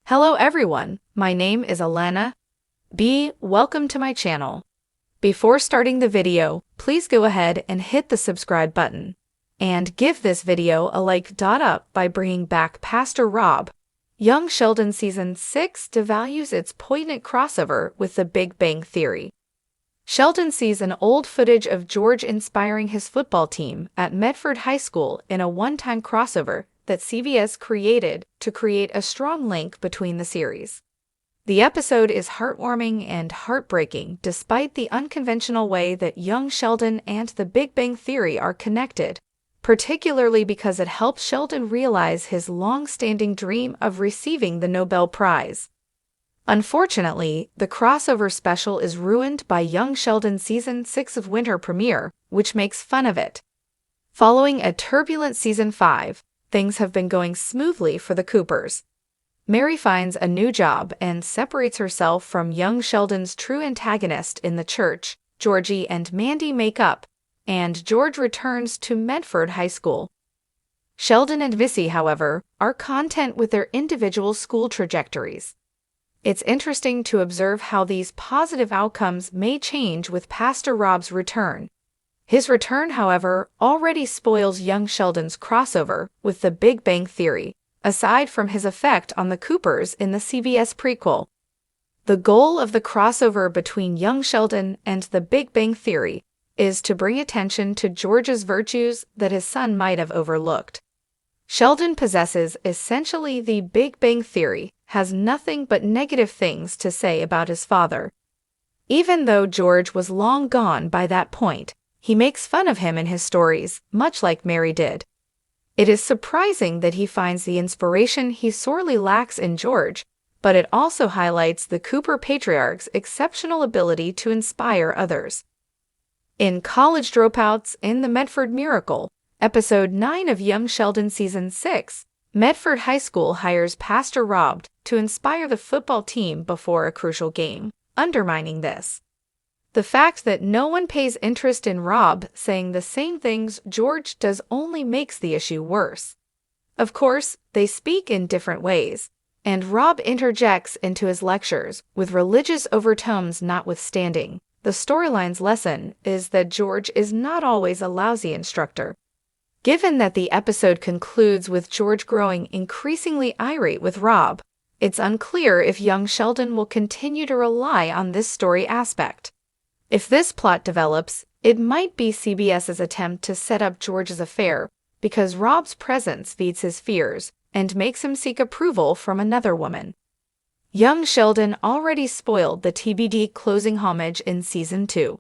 Hello everyone, my name is Alana. Welcome to my channel. Before starting the video, please go ahead and hit the subscribe button. And give this video a like. Up by bringing back Pastor Rob. Young Sheldon Season 6 devalues its poignant crossover with The Big Bang Theory. Sheldon sees an old footage of George inspiring his football team at Medford High School in a one-time crossover that CBS created to create a strong link between the series. The episode is heartwarming and heartbreaking despite the unconventional way that young Sheldon and The Big Bang Theory are connected, particularly because it helps Sheldon realize his long-standing dream of receiving the Nobel Prize. Unfortunately, the crossover special is ruined by Young Sheldon Season 6 of Winter premiere, which makes fun of it. Following a turbulent Season 5, things have been going smoothly for the Coopers. Mary finds a new job and separates herself from young Sheldon's true antagonist in the church. Georgie and Mandy make up, and George returns to Medford High School. Sheldon and Missy, however, are content with their individual school trajectories. It's interesting to observe how these positive outcomes may change with Pastor Rob's return. His return, however, already spoils young Sheldon's crossover with The Big Bang Theory, aside from his effect on the Coopers in the CBS prequel. The goal of the crossover between young Sheldon and The Big Bang Theory is to bring attention to George's virtues that his son might have overlooked. Sheldon possesses essentially The Big Bang Theory, has nothing but negative things to say about his father. Even though George was long gone by that point, he makes fun of him in his stories, much like Mary did. It is surprising that he finds the inspiration he sorely lacks in George, but it also highlights the Cooper patriarch's exceptional ability to inspire others. In College Dropouts in the Medford Miracle, Episode 9 of Young Sheldon Season 6, Medford High School hires Pastor Rob to inspire the football team before a crucial game, undermining this. The fact that no one pays interest in Rob saying the same things George does only makes the issue worse. Of course, they speak in different ways, and Rob interjects into his lectures with religious overtones notwithstanding. The storyline's lesson is that George is not always a lousy instructor. Given that the episode concludes with George growing increasingly irate with Rob, it's unclear if young Sheldon will continue to rely on this story aspect. If this plot develops, it might be CBS's attempt to set up George's affair because Rob's presence feeds his fears and makes him seek approval from another woman. Young Sheldon already spoiled the TBD closing homage in Season 2.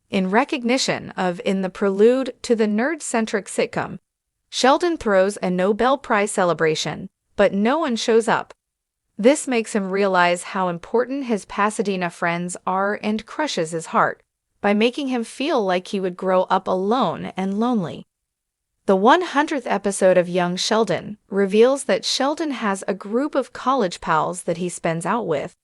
In recognition of In the prelude to the nerd-centric sitcom, Sheldon throws a Nobel Prize celebration, but no one shows up. This makes him realize how important his Pasadena friends are and crushes his heart by making him feel like he would grow up alone and lonely. The 100th episode of Young Sheldon reveals that Sheldon has a group of college pals that he spends out with,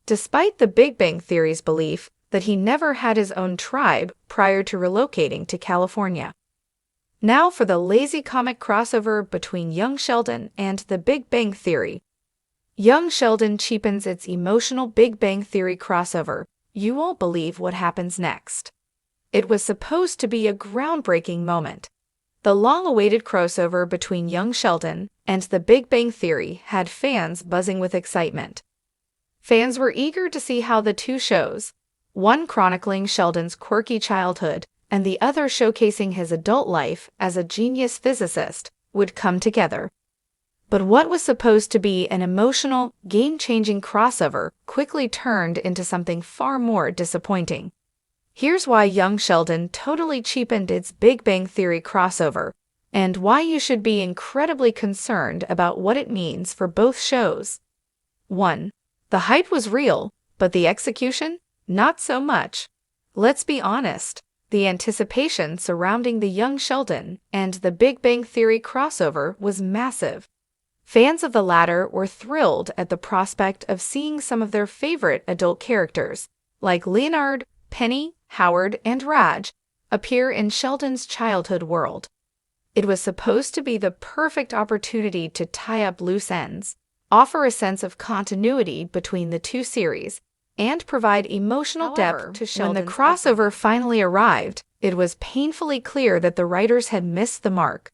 despite The Big Bang Theory's belief that he never had his own tribe prior to relocating to California. Now for the lazy comic crossover between Young Sheldon and The Big Bang Theory. Young Sheldon cheapens its emotional Big Bang Theory crossover. You won't believe what happens next. It was supposed to be a groundbreaking moment. The long-awaited crossover between Young Sheldon and The Big Bang Theory had fans buzzing with excitement. Fans were eager to see how the two shows, one chronicling Sheldon's quirky childhood and the other showcasing his adult life as a genius physicist, would come together. But what was supposed to be an emotional, game-changing crossover quickly turned into something far more disappointing. Here's why Young Sheldon totally cheapened its Big Bang Theory crossover, and why you should be incredibly concerned about what it means for both shows. 1. The hype was real, but the execution? Not so much. Let's be honest, the anticipation surrounding the Young Sheldon and The Big Bang Theory crossover was massive. Fans of the latter were thrilled at the prospect of seeing some of their favorite adult characters, like Leonard, Penny, Howard, and Raj, appear in Sheldon's childhood world. It was supposed to be the perfect opportunity to tie up loose ends, offer a sense of continuity between the two series, and provide emotional depth to Sheldon's. When the crossover finally arrived, it was painfully clear that the writers had missed the mark.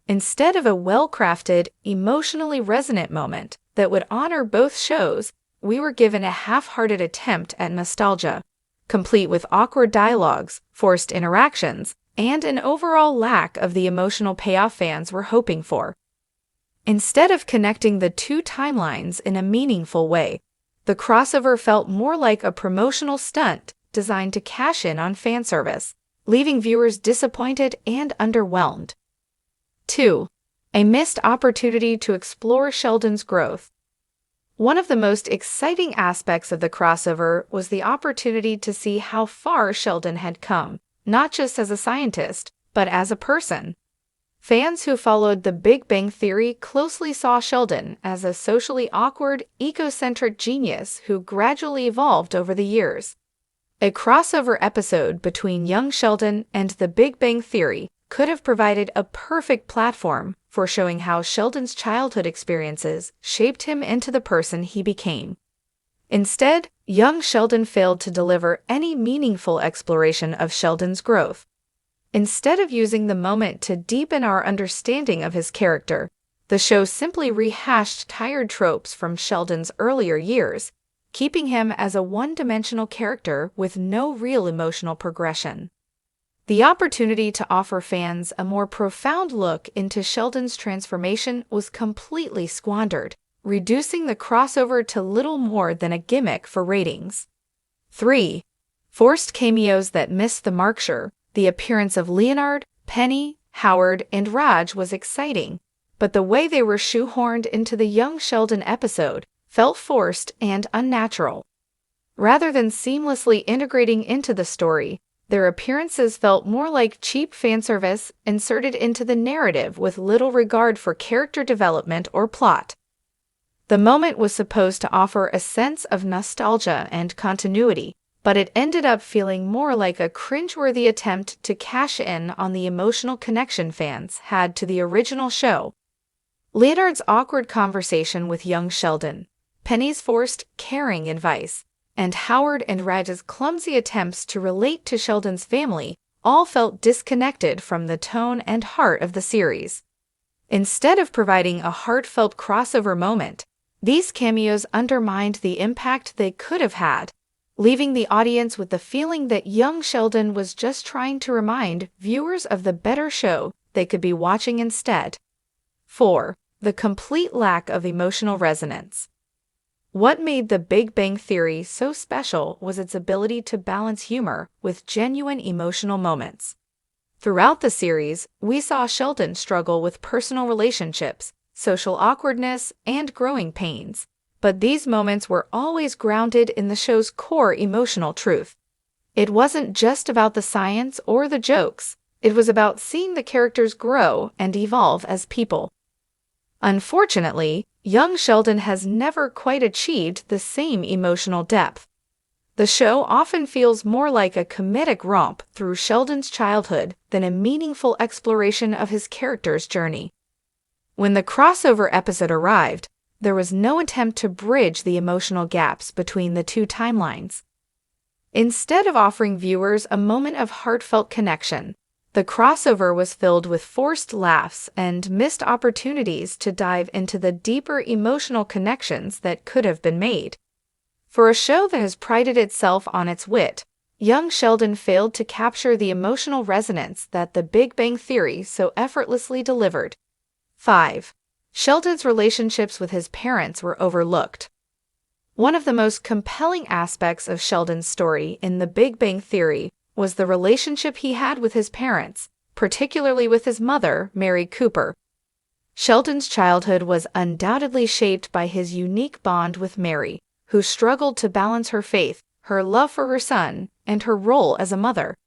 Instead of a well-crafted, emotionally resonant moment that would honor both shows, we were given a half-hearted attempt at nostalgia, complete with awkward dialogues, forced interactions, and an overall lack of the emotional payoff fans were hoping for. Instead of connecting the two timelines in a meaningful way, the crossover felt more like a promotional stunt designed to cash in on fan service, leaving viewers disappointed and underwhelmed. 2. A missed opportunity to explore Sheldon's growth. One of the most exciting aspects of the crossover was the opportunity to see how far Sheldon had come, not just as a scientist, but as a person. Fans who followed The Big Bang Theory closely saw Sheldon as a socially awkward, egocentric genius who gradually evolved over the years. A crossover episode between young Sheldon and The Big Bang Theory could have provided a perfect platform for showing how Sheldon's childhood experiences shaped him into the person he became. Instead, young Sheldon failed to deliver any meaningful exploration of Sheldon's growth. Instead of using the moment to deepen our understanding of his character, the show simply rehashed tired tropes from Sheldon's earlier years, keeping him as a one-dimensional character with no real emotional progression. The opportunity to offer fans a more profound look into Sheldon's transformation was completely squandered, reducing the crossover to little more than a gimmick for ratings. 3. Forced cameos that missed the mark. Sure, the appearance of Leonard, Penny, Howard, and Raj was exciting, but the way they were shoehorned into the young Sheldon episode felt forced and unnatural. Rather than seamlessly integrating into the story, their appearances felt more like cheap fanservice inserted into the narrative with little regard for character development or plot. The moment was supposed to offer a sense of nostalgia and continuity, but it ended up feeling more like a cringeworthy attempt to cash in on the emotional connection fans had to the original show. Leonard's awkward conversation with young Sheldon, Penny's forced, caring advice, and Howard and Raj's clumsy attempts to relate to Sheldon's family all felt disconnected from the tone and heart of the series. Instead of providing a heartfelt crossover moment, these cameos undermined the impact they could have had, leaving the audience with the feeling that young Sheldon was just trying to remind viewers of the better show they could be watching instead. 4. The complete lack of emotional resonance. What made The Big Bang Theory so special was its ability to balance humor with genuine emotional moments. Throughout the series, we saw Sheldon struggle with personal relationships, social awkwardness, and growing pains, but these moments were always grounded in the show's core emotional truth. It wasn't just about the science or the jokes, it was about seeing the characters grow and evolve as people. Unfortunately, young Sheldon has never quite achieved the same emotional depth. The show often feels more like a comedic romp through Sheldon's childhood than a meaningful exploration of his character's journey. When the crossover episode arrived, there was no attempt to bridge the emotional gaps between the two timelines. Instead of offering viewers a moment of heartfelt connection, the crossover was filled with forced laughs and missed opportunities to dive into the deeper emotional connections that could have been made. For a show that has prided itself on its wit, young Sheldon failed to capture the emotional resonance that The Big Bang Theory so effortlessly delivered. 5. Sheldon's relationships with his parents were overlooked. One of the most compelling aspects of Sheldon's story in The Big Bang Theory was the relationship he had with his parents, particularly with his mother, Mary Cooper. Sheldon's childhood was undoubtedly shaped by his unique bond with Mary, who struggled to balance her faith, her love for her son, and her role as a mother.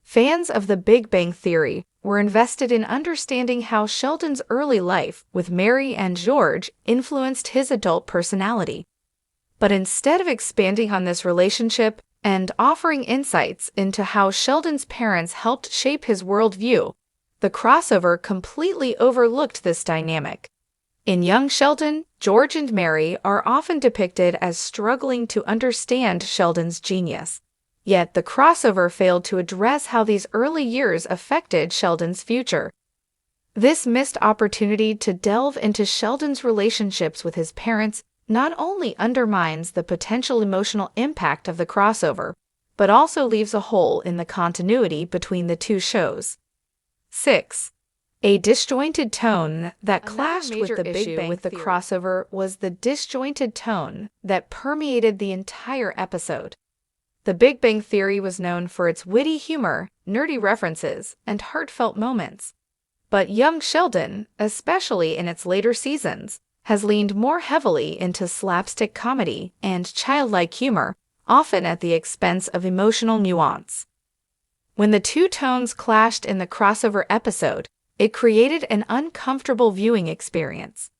Fans of The Big Bang Theory were invested in understanding how Sheldon's early life with Mary and George influenced his adult personality. But instead of expanding on this relationship and offering insights into how Sheldon's parents helped shape his worldview, the crossover completely overlooked this dynamic. In Young Sheldon, George and Mary are often depicted as struggling to understand Sheldon's genius. Yet the crossover failed to address how these early years affected Sheldon's future. This missed opportunity to delve into Sheldon's relationships with his parents not only undermines the potential emotional impact of the crossover, but also leaves a hole in the continuity between the two shows. 6. A disjointed tone that clashed with the Big Bang with the crossover was the disjointed tone that permeated the entire episode. The Big Bang Theory was known for its witty humor, nerdy references, and heartfelt moments. But Young Sheldon, especially in its later seasons, has leaned more heavily into slapstick comedy and childlike humor, often at the expense of emotional nuance. When the two tones clashed in the crossover episode, it created an uncomfortable viewing experience.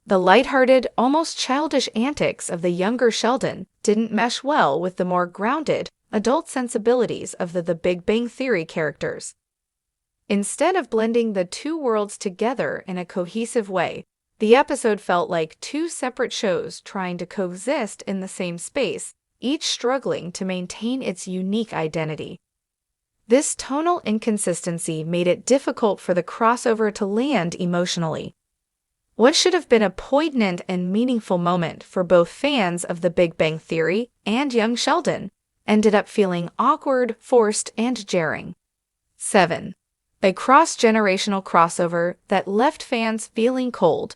The lighthearted, almost childish antics of the younger Sheldon didn't mesh well with the more grounded, adult sensibilities of the Big Bang Theory characters. Instead of blending the two worlds together in a cohesive way, the episode felt like two separate shows trying to coexist in the same space, each struggling to maintain its unique identity. This tonal inconsistency made it difficult for the crossover to land emotionally. What should have been a poignant and meaningful moment for both fans of The Big Bang Theory and Young Sheldon ended up feeling awkward, forced, and jarring. 7. A cross-generational crossover that left fans feeling cold.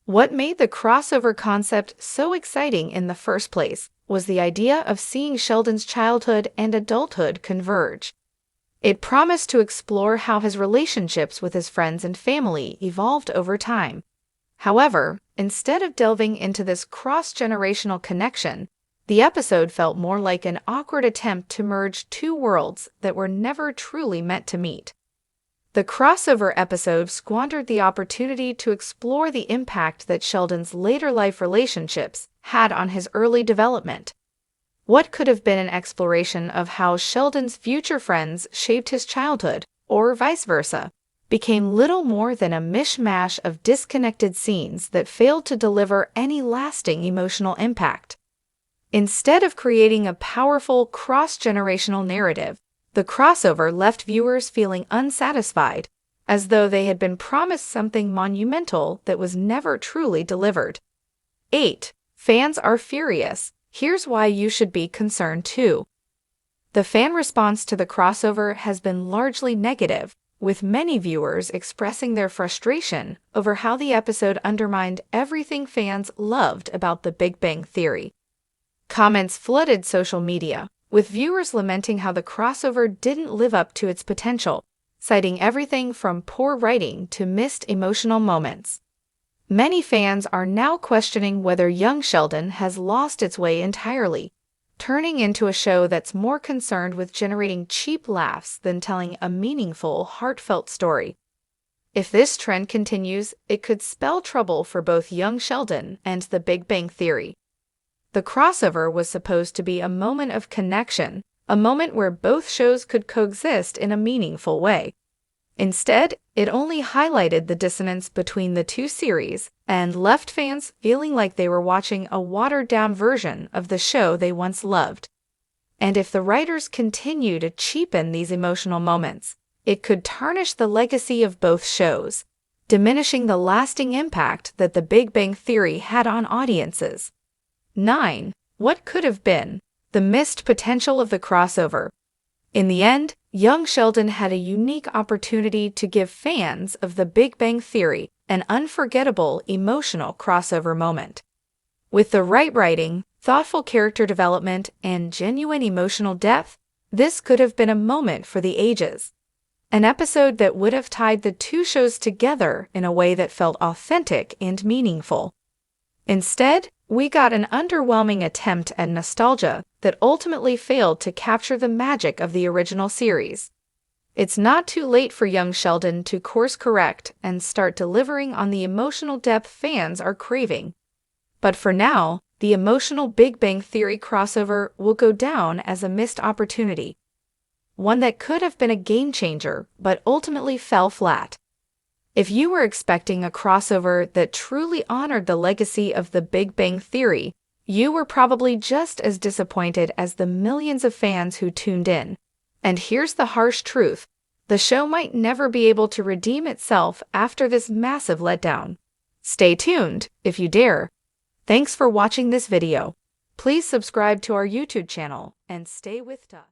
What made the crossover concept so exciting in the first place was the idea of seeing Sheldon's childhood and adulthood converge. It promised to explore how his relationships with his friends and family evolved over time. However, instead of delving into this cross-generational connection, the episode felt more like an awkward attempt to merge two worlds that were never truly meant to meet. The crossover episode squandered the opportunity to explore the impact that Sheldon's later life relationships had on his early development. What could have been an exploration of how Sheldon's future friends shaped his childhood, or vice versa, became little more than a mishmash of disconnected scenes that failed to deliver any lasting emotional impact. Instead of creating a powerful cross-generational narrative, the crossover left viewers feeling unsatisfied, as though they had been promised something monumental that was never truly delivered. 8. Fans are furious. Here's why you should be concerned too. The fan response to the crossover has been largely negative, with many viewers expressing their frustration over how the episode undermined everything fans loved about The Big Bang Theory. Comments flooded social media, with viewers lamenting how the crossover didn't live up to its potential, citing everything from poor writing to missed emotional moments. Many fans are now questioning whether Young Sheldon has lost its way entirely, turning into a show that's more concerned with generating cheap laughs than telling a meaningful, heartfelt story. If this trend continues, it could spell trouble for both Young Sheldon and The Big Bang Theory. The crossover was supposed to be a moment of connection, a moment where both shows could coexist in a meaningful way. Instead, it only highlighted the dissonance between the two series and left fans feeling like they were watching a watered-down version of the show they once loved. And if the writers continue to cheapen these emotional moments, it could tarnish the legacy of both shows, diminishing the lasting impact that The Big Bang Theory had on audiences. 9. What could have been? The missed potential of the crossover. In the end, Young Sheldon had a unique opportunity to give fans of The Big Bang Theory an unforgettable emotional crossover moment. With the right writing, thoughtful character development, and genuine emotional depth, this could have been a moment for the ages. An episode that would have tied the two shows together in a way that felt authentic and meaningful. Instead, we got an underwhelming attempt at nostalgia that ultimately failed to capture the magic of the original series. It's not too late for Young Sheldon to course correct and start delivering on the emotional depth fans are craving. But for now, the emotional Big Bang Theory crossover will go down as a missed opportunity. One that could have been a game changer, but ultimately fell flat. If you were expecting a crossover that truly honored the legacy of The Big Bang Theory, you were probably just as disappointed as the millions of fans who tuned in. And here's the harsh truth: the show might never be able to redeem itself after this massive letdown. Stay tuned, if you dare. Thanks for watching this video. Please subscribe to our YouTube channel and stay with us.